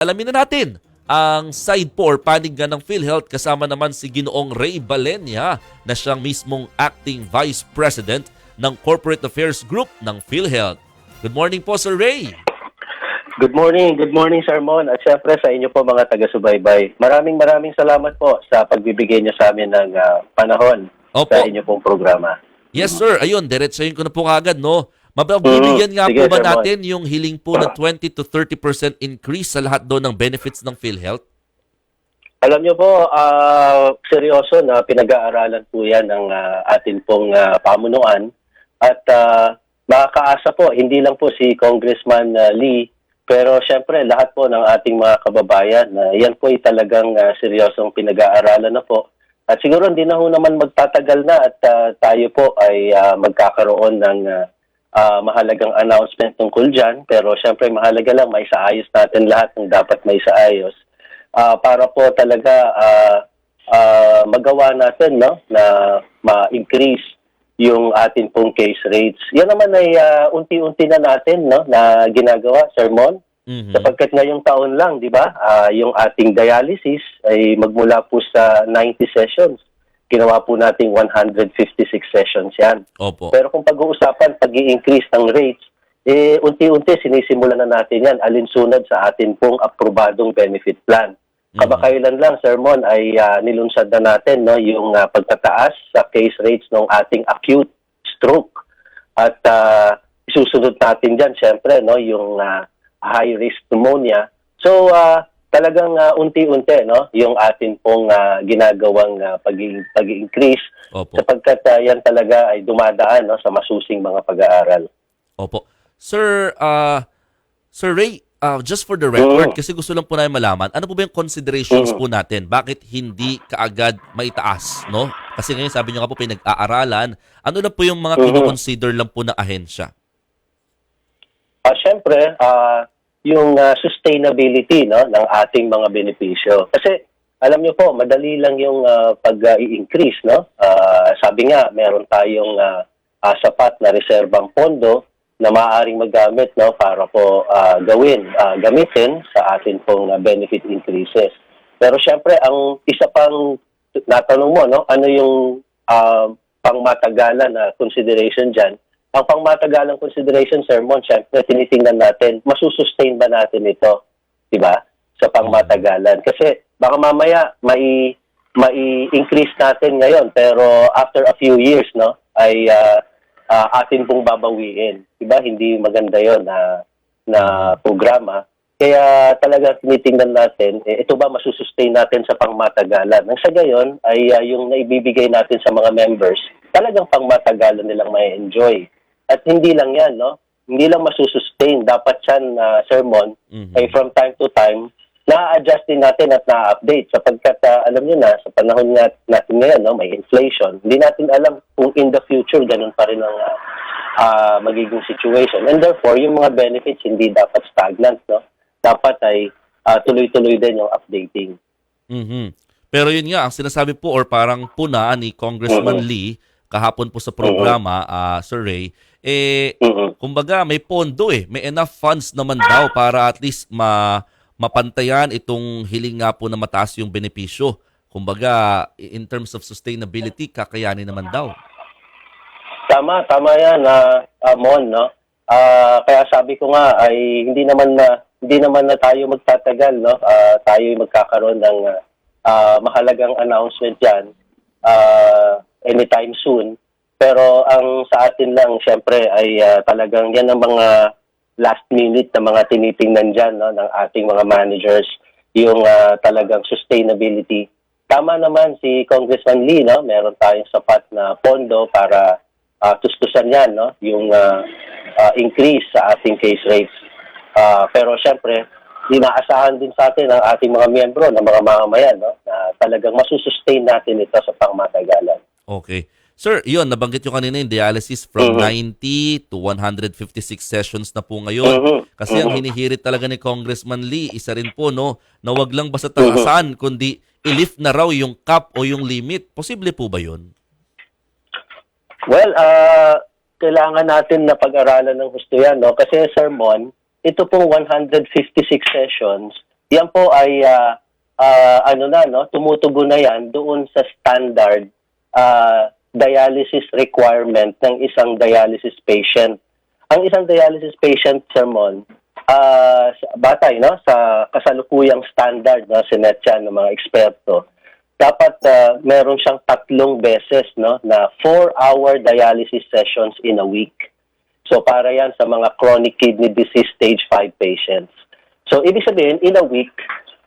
Alamin na natin ang side po or panig nga ng PhilHealth kasama naman si Ginoong Ray Balenya na siyang mismong Acting Vice President ng Corporate Affairs Group ng PhilHealth. Good morning po, Sir Ray. Good morning Sir Mon at syempre sa inyo po mga taga-subaybay. Maraming salamat po sa pagbibigay niyo sa amin ng panahon sa inyo pong programa. Yes sir, ayun, diretsahin ko na po kagad, no? Mabibigyan nga Sige, po ba Sir Mon. natin yung hiling po na 20 to 30% increase sa lahat doon ng benefits ng PhilHealth? Alam niyo po, seryoso na pinag-aaralan po yan ng atin pong pamunuan at makakaasa po, hindi lang po si Congressman Lee, pero syempre lahat po ng ating mga kababayan, yan po ay talagang seryosong pinag-aaralan na po. At siguro hindi na ho naman magtatagal na at tayo po ay magkakaroon ng mahalagang announcement tungkol dyan. Pero syempre mahalaga lang may saayos natin lahat ng dapat may saayos para po talaga magawa natin, no, na ma-increase yung atin pong case rates. Yan naman ay unti-unti na natin, no, na ginagawa, Sir Mon. Sapagkat ngayong taon lang, di ba, yung ating dialysis ay magmula po sa 90 sessions. Ginawa po nating 156 sessions yan. Opo. Pero kung pag-uusapan, pag-i-increase ng rates, unti-unti sinisimulan na natin yan alinsunod sa atin pong aprobadong benefit plan. Kamakailan lang, Sir Mon, ay nilunsad na natin, no, yung pagtataas sa case rates ng ating acute stroke. At isusunod natin dyan, syempre, no, yung high-risk pneumonia. So, talagang unti-unti, no, yung atin pong ginagawang pag-i-increase sapagkat yan talaga ay dumadaan, no, sa masusing mga pag-aaral. Opo. Sir Ray, just for the record, kasi gusto lang po namin malaman, ano po ba yung considerations po natin? Bakit hindi kaagad maitaas, no? Kasi ngayon sabi niyo nga po pinag-aaralan. Ano na po yung mga kino-consider lang po ng ahensya? Siyempre, yung sustainability, no, ng ating mga benepisyo. Kasi alam niyo po, madali lang yung pag-i-increase, no? Sabi nga, meron tayong sapat na reserbang pondo na maaaring magamit, no, para po gamitin sa atin pong benefit increases. Pero siyempre, ang isa pang natanong mo, no, ano yung pangmatagalan na consideration dyan? Ang pangmatagalang consideration, Sir Mon, syempre, tinitingnan natin, masusustain ba natin ito, di ba, sa pangmatagalan? Kasi baka mamaya mai-increase natin ngayon, pero after a few years, no, ay atin pong babawiin. Di ba? Hindi maganda yon na programa. Kaya talaga tinitingnan natin, ito ba masusustain natin sa pangmatagalan? Nang sa gayon, ay yung naibibigay natin sa mga members, talagang pangmatagalan nilang may enjoy. At hindi lang yan, no? Hindi lang masusustain. Dapat yan, Sir Mon, ay from time to time, na-adjust din natin at na-update. Sapagkat, alam niyo na, sa panahon natin ngayon, no, may inflation. Hindi natin alam kung in the future, ganun pa rin ang magiging situation. And therefore, yung mga benefits hindi dapat stagnant, no? Dapat ay tuloy-tuloy din yung updating. Pero yun nga, ang sinasabi po or parang puna ni Congressman Lee kahapon po sa programa, Sir Ray, kumbaga may pondo may enough funds naman daw para at least mapantayan itong hiling nga po na mataas yung benepisyo. Kumbaga, in terms of sustainability, kakayanin naman daw. Tama yan, Mon, no? Kaya sabi ko nga ay hindi naman na tayo magtatagal, no? Tayo magkakaroon ng mahalagang announcement diyan anytime soon. Pero ang sa atin lang syempre ay talagang yan ang mga last minute na mga tinitingnan diyan, no, ng ating mga managers, yung talagang sustainability. Tama naman si Congressman Lee, no? Meron tayong sapat na pondo para tustusan yan, no, yung increase sa ating case rates. Pero syempre, inaasahan din sa atin ang ating mga miyembro ng mga mamamayan, no, na talagang masusustain natin ito sa pangmatagalan. Okay. Sir, yun, nabanggit nyo kanina yung dialysis from 90 to 156 sessions na po ngayon. Kasi ang hinihirit talaga ni Congressman Lee, isa rin po, no, na wag lang basta taasan, kundi i-lift na raw yung cap o yung limit. Posible po ba yun? Well, kailangan natin na pag-aralan ng husto yan, no? Kasi, Sir Mon, ito pong 156 sessions yan po ay tumutugon na yan doon sa standard dialysis requirement ng isang dialysis patient. Ang isang dialysis patient, Sir Mon, batay sa kasalukuyang standard sinetya ng mga eksperto, dapat meron siyang 3 beses na 4-hour dialysis sessions in a week. So para yan sa mga chronic kidney disease stage 5 patients. So ibig sabihin, in a week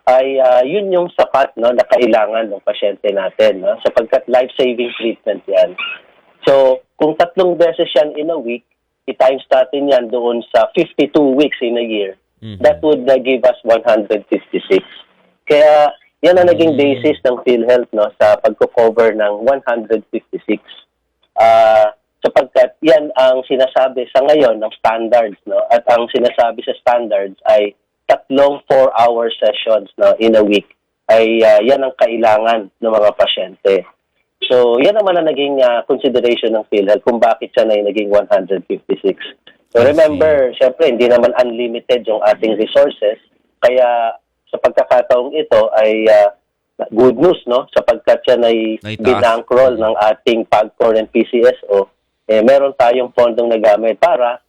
ay yun yung sapat na kailangan ng pasyente natin, sapagkat life-saving treatment yan. So kung 3 beses yan in a week, i-times natin yan doon sa 52 weeks in a year. That would give us 156. Kaya yan ang naging basis ng PhilHealth sa pagko-cover ng 156. Sapagkat yan ang sinasabi sa ngayon ng standards, at ang sinasabi sa standards ay 3 4-hour sessions in a week ay yan ang kailangan ng mga pasyente. So yan naman ang naging consideration ng PhilHealth kung bakit siya na naging 156. So remember, syempre hindi naman unlimited yung ating resources, kaya sa pagkakataong ito ay good news, sapagkat siya ay binangkrol ng ating PAGCOR and PCSO, meron tayong pondong nagamit para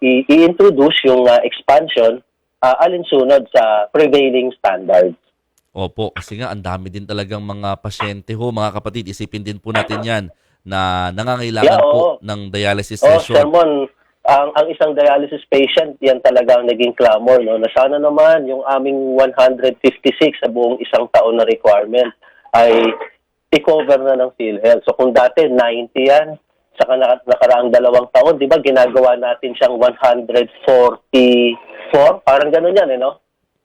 i-introduce yung expansion alinsunod sa prevailing standards. Opo, kasi nga ang dami din talagang mga pasyente mga kapatid, isipin din po natin yan na nangangailangan po ng dialysis session. Sir Mon, ang isang dialysis patient, yan talagang naging clamor, na sana naman yung aming 156 sa buong isang taon na requirement ay i-cover na ng PhilHealth. So kung dati 90 yan, sa nakaraang 2 taon, di ba ginagawa natin siyang 144, parang gano'n yan,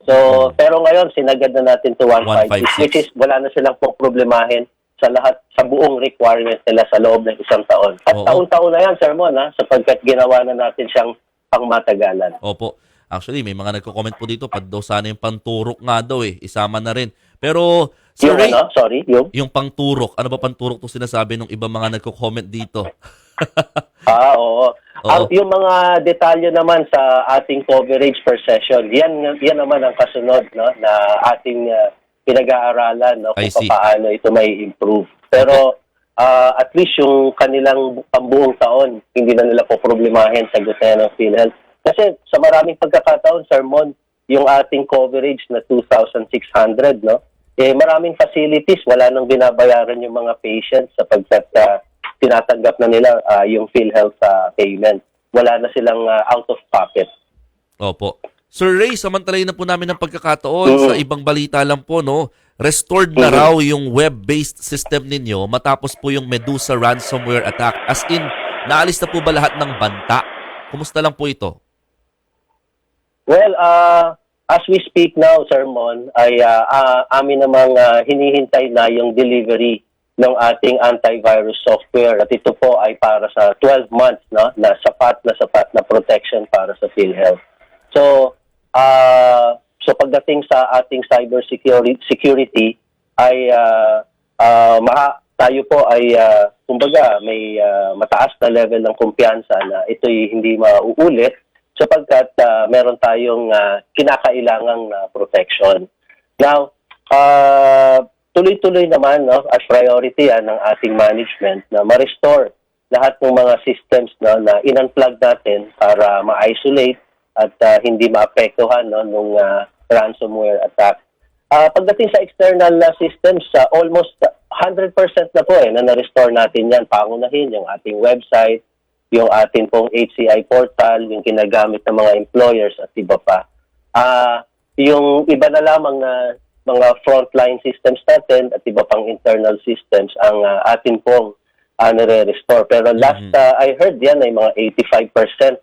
So, pero ngayon, sinagad na natin to 156, which is wala na silang problemahin sa lahat, sa buong requirement nila sa loob ng isang taon. At taon-taon na yan, Sir Mon, sapagkat ginawa na natin siyang pangmatagalan. Opo. Actually, may mga nagko-comment po dito, daw sana yung panturok nga daw isama na rin. Pero, Sir Ray, yung pangturok, ano ba panturok to sinasabi ng ibang mga nagko-comment dito? Oo. Yung mga detalye naman sa ating coverage per session, yan naman ang kasunod na ating pinag-aaralan kung paano ito may improve. Pero at least yung kanilang pambuong taon, hindi na nila po problemahin sa ng PhilHealth. Kasi sa maraming pagkakataon, Sir Mon, yung ating coverage na 2,600, maraming facilities, wala nang binabayaran yung mga patients sapagkat tinatanggap na nila yung PhilHealth payment. Wala na silang out of pocket. Opo. Sir Ray, samantalayin na po namin ng pagkakataon sa ibang balita lang po, restored na raw yung web-based system ninyo matapos po yung Medusa ransomware attack. As in, naalis na po ba lahat ng banta? Kumusta lang po ito? Well, as we speak now, Sir Mon, ay amin namang hinihintay na yung delivery ng ating antivirus software, at ito po ay para sa 12 months na sapat na protection para sa PhilHealth. So pagdating sa ating cyber security ay tayo po ay kumbaga may mataas na level ng kumpiyansa na ito'y hindi mauulit sapagkat meron tayong kinakailangang protection. Now, tuloy-tuloy naman as priority ng ating management na ma-restore lahat ng mga systems na in-unplug natin para ma-isolate at hindi maapektuhan nung ransomware attack. Pagdating sa external systems, almost 100% na po na na-restore natin yan. Pangunahin yung ating website, yung ating pong HCI portal, yung ginagamit ng mga employers at iba pa. Yung iba na lamang na mga frontline systems natin at iba pang internal systems ang atin pong nare-restore. Pero last I heard yan ay mga 85%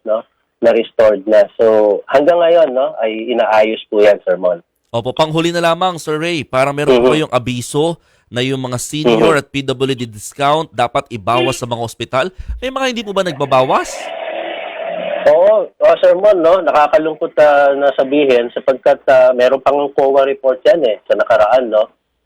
na restored na. So hanggang ngayon ay inaayos po yan, Sir Mon. Opo, panghuli na lamang, Sir Ray, parang meron po yung abiso na yung mga senior at PWD discount dapat ibawas sa mga ospital. May mga hindi po ba nagbabawas? Oo, Sir Mon, nakakalungkot na sabihin sapagkat meron pang COA report yan sa nakaraan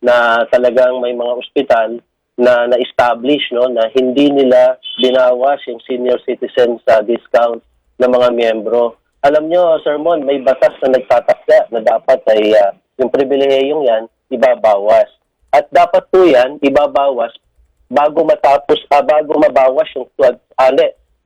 na talagang may mga ospital na na-establish na hindi nila binawas yung senior citizens discount ng mga miyembro. alam nyo, Sir Mon, may batas na nagtatakda na dapat ay yung pribilehiyong yan, ibabawas. At dapat po yan, ibabawas bago mabawas yung 12,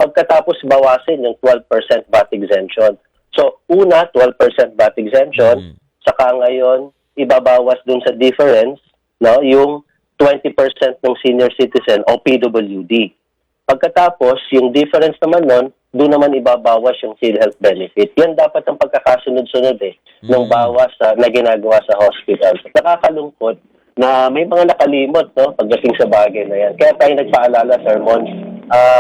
pagkatapos bawasin yung 12% VAT exemption. So, una, 12% VAT exemption, saka ngayon, ibabawas dun sa difference, no, yung 20% ng senior citizen o PWD. Pagkatapos, yung difference naman nun, doon naman ibabawas yung PhilHealth benefit. Yan dapat ang pagkakasunod-sunod ng bawas na ginagawa sa hospital. Nakakalungkot na may mga nakalimot, no, pagdating sa bagay na yan. Kaya tayo nagpaalala, Sir Mon,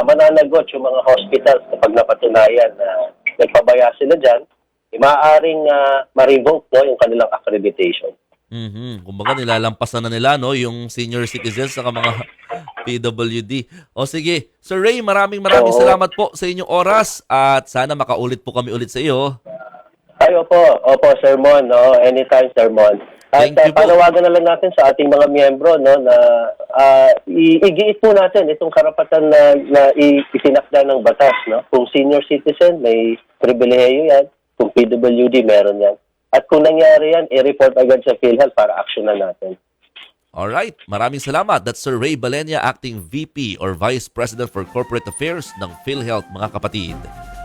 mananagot yung mga hospitals kapag napatunayan na nagpabaya sila dyan, maaaring ma-revoke, no, yung kanilang accreditation. Kumbaga nilalampasan na nila, no, yung senior citizens sa mga PWD. O sige, Sir Ray, maraming salamat po sa inyong oras at sana makaulit po kami ulit sa iyo. Ay, opo, Sir Mon, no, anytime, Sir Mon. At Thank you po. panawagan na lang natin sa ating mga miyembro, no, na igiit po natin itong karapatan na itinakda ng batas, no. Kung senior citizen, may pribilehiyo yan. Kung PWD, meron yan. At kung nangyari yan, i-report agad sa PhilHealth para aksyonan natin. Alright, maraming salamat. That's Sir Ray Balenya, Acting VP or Vice President for Corporate Affairs ng PhilHealth, mga kapatid.